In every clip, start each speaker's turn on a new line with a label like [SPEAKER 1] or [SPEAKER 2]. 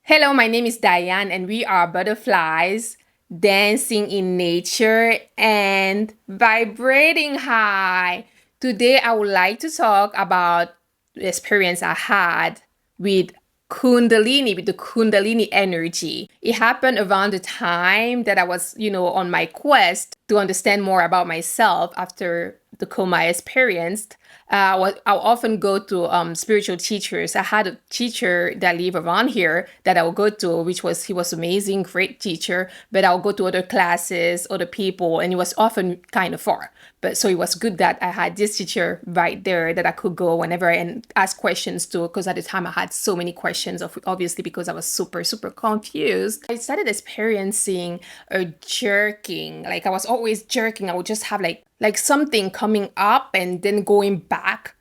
[SPEAKER 1] Hello, my name is Diane, and we are butterflies dancing in nature and vibrating high. Today, I would like to talk about the experience I had with Kundalini, with the Kundalini energy. It happened around the time that I was, on my quest to understand more about myself after the coma I experienced. I'll often go to spiritual teachers. I had a teacher that lived around here that I would go to, he was amazing, great teacher. But I'll go to other classes, other people, and it was often kind of far. But so it was good that I had this teacher right there that I could go whenever and ask questions to. Because at the time I had so many questions, obviously because I was super, super confused. I started experiencing a jerking. Like I was always jerking. I would just have like something coming up and then going back,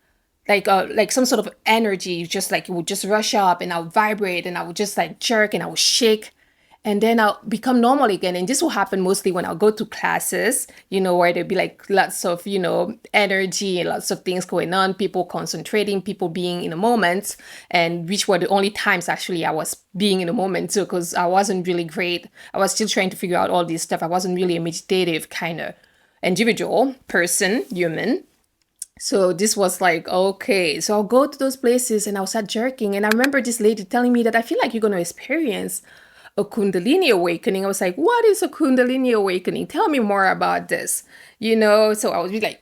[SPEAKER 1] like some sort of energy, just like it would just rush up and I would vibrate and I would just like jerk and I would shake and then I'll become normal again. And this will happen mostly when I'll go to classes, where there'll be like lots of, energy and lots of things going on, people concentrating, people being in a moment, and which were the only times actually I was being in a moment too, because I wasn't really great. I was still trying to figure out all this stuff. I wasn't really a meditative kind of individual person, human. So this was like, okay, so I'll go to those places and I'll start jerking. And I remember this lady telling me that I feel like you're going to experience a Kundalini awakening. I was like, what is a Kundalini awakening? Tell me more about this. So I was be like,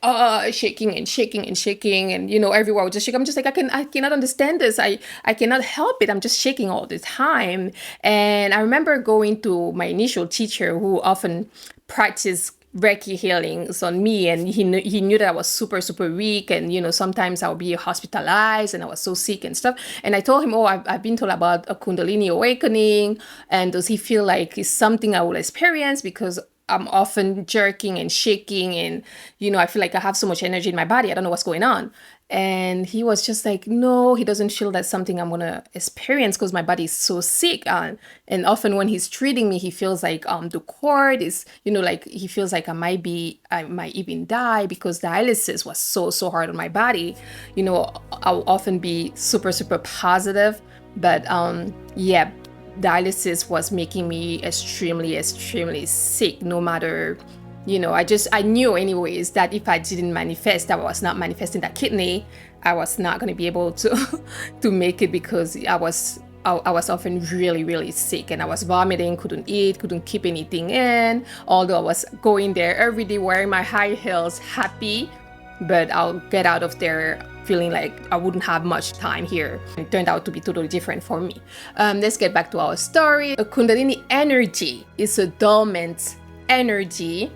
[SPEAKER 1] shaking and shaking and shaking. And, everywhere I would just shake. I'm just like, I cannot understand this. I cannot help it. I'm just shaking all the time. And I remember going to my initial teacher who often practiced Reiki healings on me, and he knew that I was super, super weak, and sometimes I would be hospitalized and I was so sick and stuff. And I told him, I've been told about a Kundalini awakening, and does he feel like it's something I will experience, because I'm often jerking and shaking, and I feel like I have so much energy in my body, I don't know what's going on. And he was just like, no, he doesn't feel that's something I'm gonna experience because my body is so sick. And often when he's treating me, he feels like the cord is, like he feels like I might even die, because dialysis was so hard on my body. I'll often be super, super positive, but yeah, dialysis was making me extremely, extremely sick. No matter, I knew anyways that if I didn't manifest, I was not manifesting that kidney, I was not going to be able to to make it, because I was often really, really sick, and I was vomiting, couldn't eat, couldn't keep anything in, although I was going there every day wearing my high heels, happy. But I'll get out of there feeling like I wouldn't have much time here. It turned out to be totally different for me. Let's get back to our story. A Kundalini energy is a dormant energy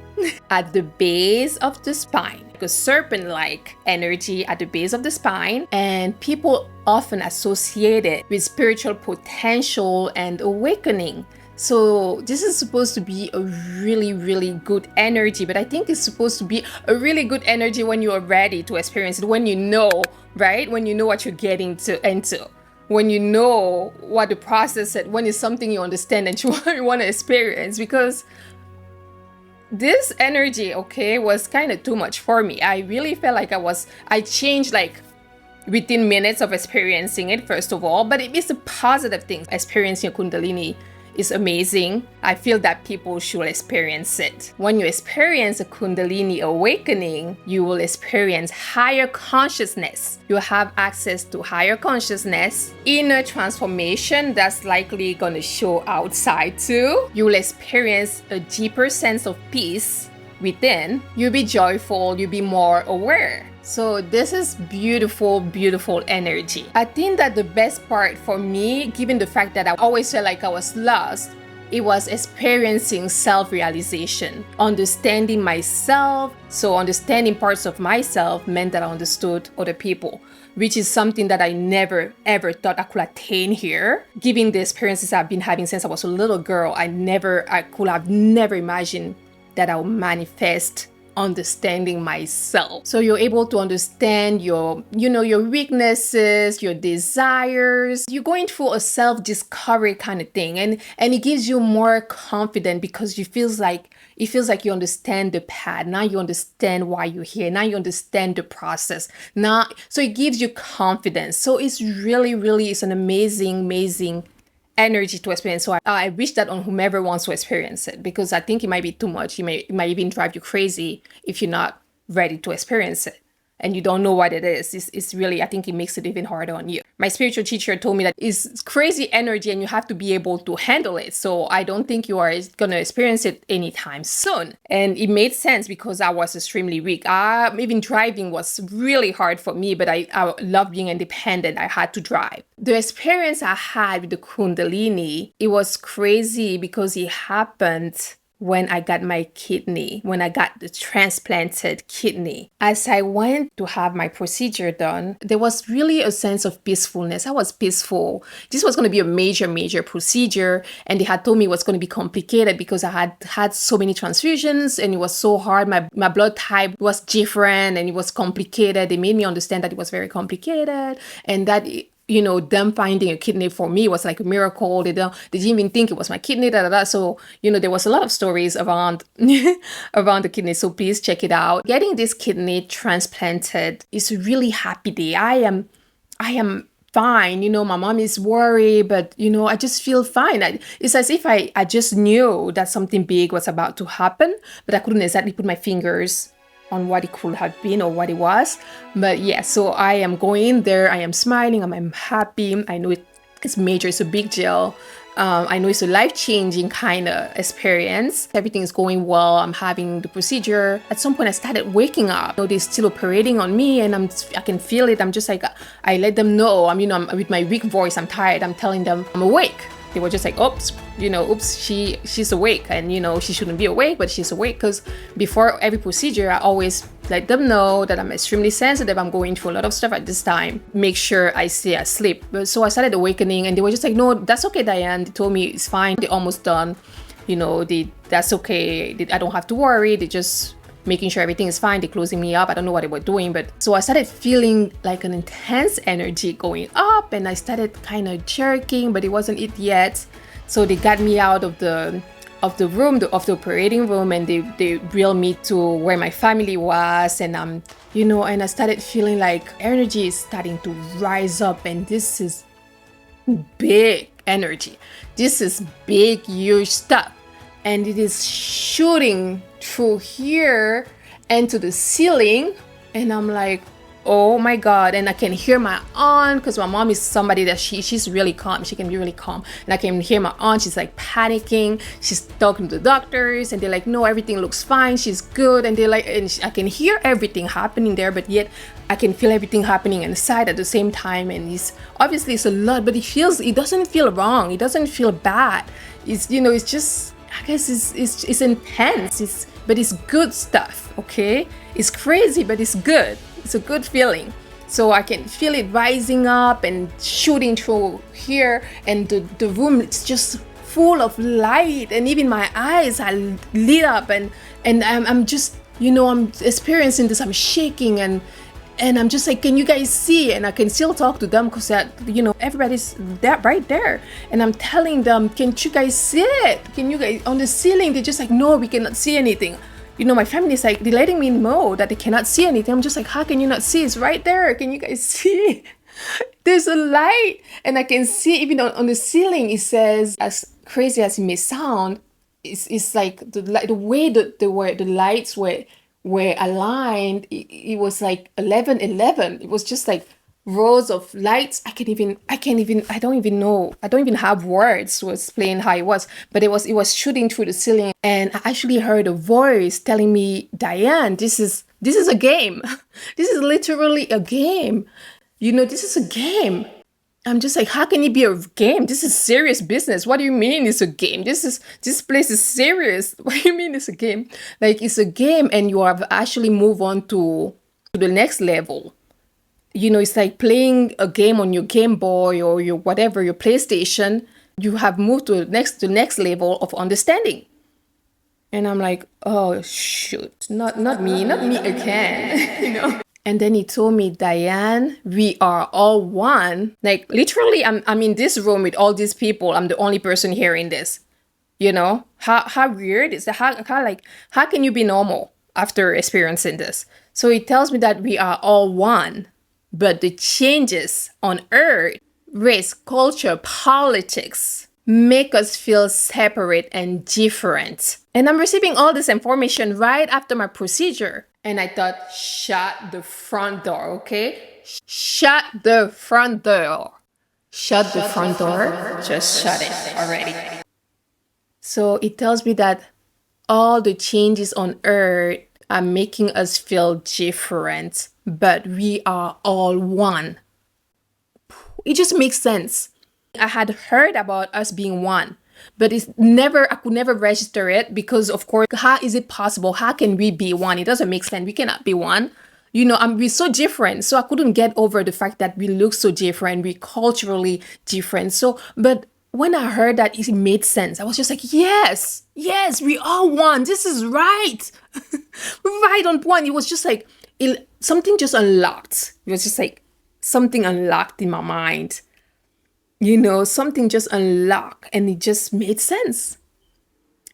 [SPEAKER 1] at the base of the spine, like a serpent-like energy at the base of the spine, and people often associate it with spiritual potential and awakening. So this is supposed to be a really, really good energy, but I think it's supposed to be a really good energy when you are ready to experience it, when you know, right? When you know what you're getting into, when you know what the process is, when it's something you understand and you want to experience. Because this energy, was kind of too much for me. I really felt like I changed like within minutes of experiencing it, first of all, but it is a positive thing. Experiencing Kundalini is amazing. I feel that people should experience it. When you experience a Kundalini awakening, you will experience higher consciousness. You have access to higher consciousness, inner transformation that's likely going to show outside too. You will experience a deeper sense of peace within. You'll be joyful, you'll be more aware. So this is beautiful, beautiful energy. I think that the best part for me, given the fact that I always felt like I was lost, it was experiencing self-realization, understanding myself. So understanding parts of myself meant that I understood other people, which is something that I never, ever thought I could attain here. Given the experiences I've been having since I was a little girl, I could have never imagined that I would manifest understanding myself. So you're able to understand your weaknesses, your desires. You're going through a self-discovery kind of thing, and it gives you more confidence, because it feels like you understand the path. Now you understand why you're here. Now you understand the process. So it gives you confidence. So it's really, really, it's an amazing, amazing energy to experience. So I wish that on whomever wants to experience it, because I think it might be too much. It might even drive you crazy if you're not ready to experience it and you don't know what it is. It's really, I think it makes it even harder on you. My spiritual teacher told me that it's crazy energy and you have to be able to handle it. So I don't think you are going to experience it anytime soon. And it made sense because I was extremely weak. Even driving was really hard for me, but I love being independent. I had to drive. The experience I had with the Kundalini, it was crazy because it happened when I got my kidney, when I got the transplanted kidney. As I went to have my procedure done, there was really a sense of peacefulness. I was peaceful. This was going to be a major procedure. And they had told me it was going to be complicated because I had had so many transfusions and it was so hard. My blood type was different and it was complicated. They made me understand that it was very complicated and that them finding a kidney for me was like a miracle. They didn't even think it was my kidney, So, there was a lot of stories around around the kidney. So please check it out. Getting this kidney transplanted is a really happy day. I am fine. My mom is worried, but, I just feel fine. It's as if I just knew that something big was about to happen, but I couldn't exactly put my fingers on what it could have been or what it was. But yeah, so I am going there. I am smiling. I'm happy. I know it's major. It's a big deal. I know it's a life-changing kind of experience. Everything is going well. I'm having the procedure. At some point, I started waking up. They're still operating on me, and I can feel it. I'm just like, I let them know. I'm with my weak voice. I'm tired. I'm telling them I'm awake. They were just like, oops, she's awake. And, she shouldn't be awake, but she's awake. Because before every procedure, I always let them know that I'm extremely sensitive. I'm going through a lot of stuff at this time. Make sure I stay asleep. So I started awakening and they were just like, no, that's okay, Diane. They told me it's fine. They're almost done. That's okay. I don't have to worry. They just making sure everything is fine. They're closing me up. I don't know what they were doing, but so I started feeling like an intense energy going up and I started kind of jerking, but it wasn't it yet. So they got me out of the room, of the operating room, and they wheeled me to where my family was, and and I started feeling like energy is starting to rise up, and this is big energy. This is big, huge stuff. And it is shooting through here and to the ceiling. And I'm like, oh my God. And I can hear my aunt, because my mom is somebody that she's really calm. She can be really calm. And I can hear my aunt. She's like panicking. She's talking to the doctors and they're like, no, everything looks fine. She's good. And they're like, and I can hear everything happening there, but yet I can feel everything happening inside at the same time. And it's a lot, but it doesn't feel wrong. It doesn't feel bad. It's just, I guess it's intense, but it's good stuff, okay? It's crazy, but it's good. It's a good feeling. So I can feel it rising up and shooting through here, and the room is just full of light, and even my eyes are lit up, and I'm just, I'm experiencing this. I'm shaking and I'm just like, can you guys see? And I can still talk to them because everybody's right there. And I'm telling them, can't you guys see it? Can you guys, on the ceiling? They're just like, no, we cannot see anything. My family is like, they're letting me know that they cannot see anything. I'm just like, how can you not see? It's right there. Can you guys see? There's a light. And I can see even on the ceiling, it says, as crazy as it may sound, it's like the way that the lights were aligned, it was like 11:11. It was just like rows of lights. I don't even have words to explain how it was, but it was shooting through the ceiling, and I actually heard a voice telling me, Diane, this is a game. This is literally a game. This is a game. I'm just like, how can it be a game? This is serious business. What do you mean it's a game? This place is serious. What do you mean it's a game? Like, it's a game, and you have actually moved on to the next level. It's like playing a game on your Game Boy or your whatever, your PlayStation. You have moved to the next level of understanding. And I'm like, oh shoot, not me again. And then he told me, Diane, we are all one. Like, literally, I'm in this room with all these people. I'm the only person hearing this. How weird is that? How can you be normal after experiencing this? So he tells me that we are all one, but the changes on Earth, race, culture, politics, make us feel separate and different. And I'm receiving all this information right after my procedure. And I thought, shut the front door, okay? Shut the front door. Shut the front door. Just shut it already. So it tells me that all the changes on earth are making us feel different, but we are all one. It just makes sense. I had heard about us being one, but I could never register it because, of course, how is it possible? How can we be one? It doesn't make sense. We cannot be one. We're so different. So I couldn't get over the fact that we look so different. We're culturally different. But when I heard that, it made sense. I was just like, yes, we are one. This is right. Right on point. It was just like, something just unlocked. It was just like something unlocked in my mind. Something just unlocked and it just made sense.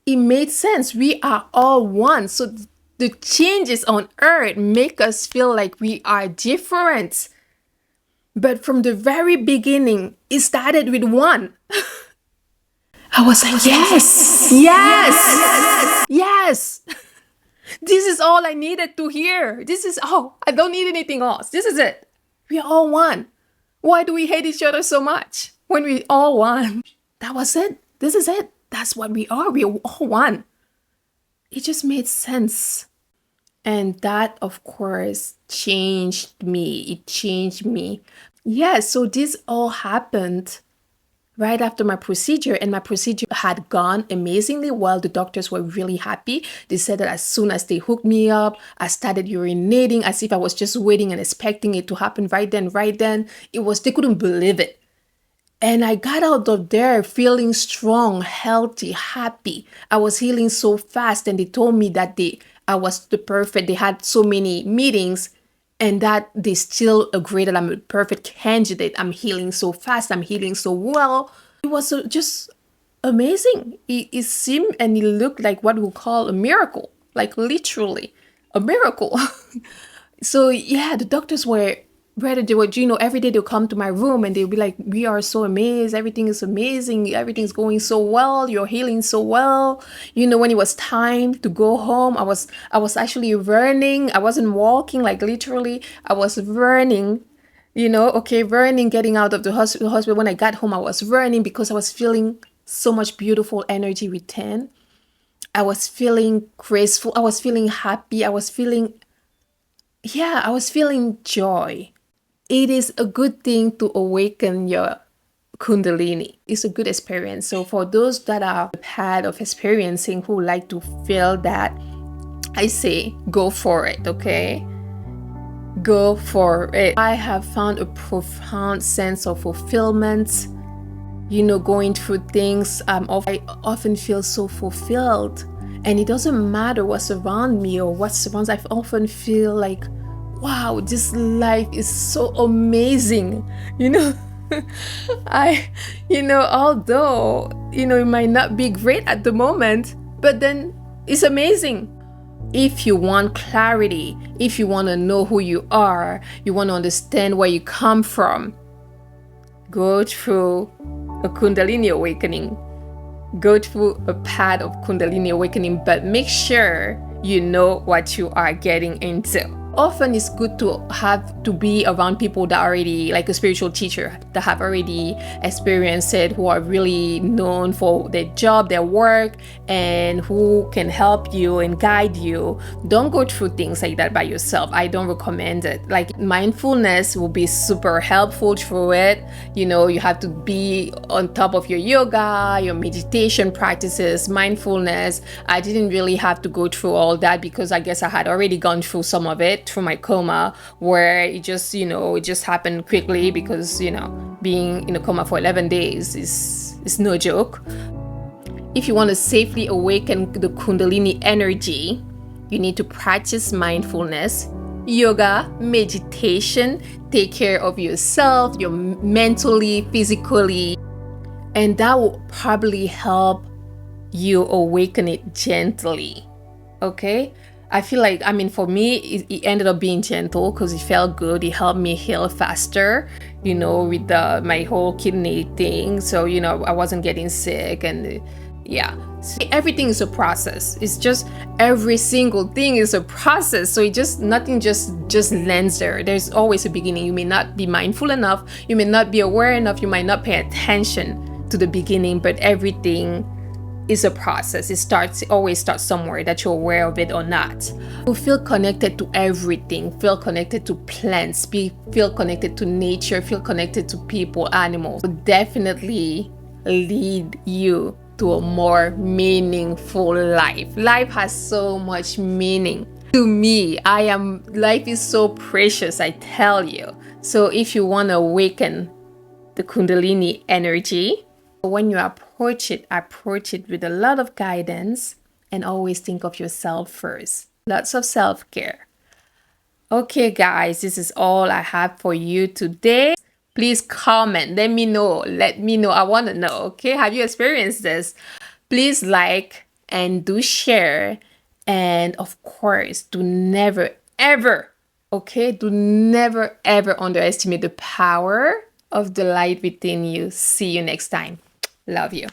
[SPEAKER 1] It made sense. We are all one. So the changes on earth make us feel like we are different. But from the very beginning, it started with one. I was like, yes. This is all I needed to hear. I don't need anything else. This is it. We are all one. Why do we hate each other so much when we all one? That was it. This is it. That's what we are. We are all one. It just made sense. And that, of course, changed me. It changed me. Yeah, so this all happened right after my procedure, and my procedure had gone amazingly well. The doctors were really happy. They said that as soon as they hooked me up, I started urinating as if I was just waiting and expecting it to happen right then. They couldn't believe it. And I got out of there feeling strong, healthy, happy. I was healing so fast, and they told me that I was the perfect. They had so many meetings, and that they still agree that I'm a perfect candidate. I'm healing so fast. I'm healing so well. It was just amazing. It seemed and it looked like what we call a miracle, like literally a miracle. So yeah, the doctors were every day they'll come to my room and they'll be like, we are so amazed. Everything is amazing. Everything's going so well. You're healing so well. When it was time to go home, I was actually running. I wasn't walking, like literally. I was running, running, getting out of the hospital. When I got home, I was running because I was feeling so much beautiful energy within. I was feeling graceful. I was feeling happy. I was feeling joy. It is a good thing to awaken your Kundalini. It's a good experience. So for those that are had of experiencing who like to feel that, I say go for it, okay? Go for it. I have found a profound sense of fulfillment, going through things. I often feel so fulfilled, and it doesn't matter what's around me or what surrounds. I often feel like, wow, this life is so amazing. Although, it might not be great at the moment, but then it's amazing. If you want clarity, if you want to know who you are, you want to understand where you come from, go through a Kundalini awakening. Go through a path of Kundalini awakening, but make sure you know what you are getting into. Often it's good to have to be around people that are already, like a spiritual teacher, that have already experienced it, who are really known for their job, their work, and who can help you and guide you. Don't go through things like that by yourself. I don't recommend it. Like mindfulness will be super helpful through it. You have to be on top of your yoga, your meditation practices, mindfulness. I didn't really have to go through all that because I guess I had already gone through some of it through my coma, where it just happened quickly because, being in a coma for 11 days is no joke. If you want to safely awaken the Kundalini energy, you need to practice mindfulness, yoga, meditation, take care of yourself, your mentally, physically, and that will probably help you awaken it gently. Okay? I feel like, for me, it ended up being gentle because it felt good. It helped me heal faster. with my whole kidney thing. So, I wasn't getting sick, and yeah. So everything is a process. It's just every single thing is a process. So nothing just lands there. There's always a beginning. You may not be mindful enough, you may not be aware enough, you might not pay attention to the beginning, but everything is a process. It always starts somewhere, that you're aware of it or not. You feel connected to everything, feel connected to plants, feel connected to nature, feel connected to people, animals. Will definitely lead you to a more meaningful life. Life has so much meaning. To me, life is so precious, I tell you. So if you want to awaken the Kundalini energy, when you approach it with a lot of guidance, and always think of yourself first. Lots of self-care. Okay, guys, this is all I have for you today. Please comment. Let me know. I want to know. Okay, have you experienced this? Please like and do share. And of course, do never, ever underestimate the power of the light within you. See you next time. Love you.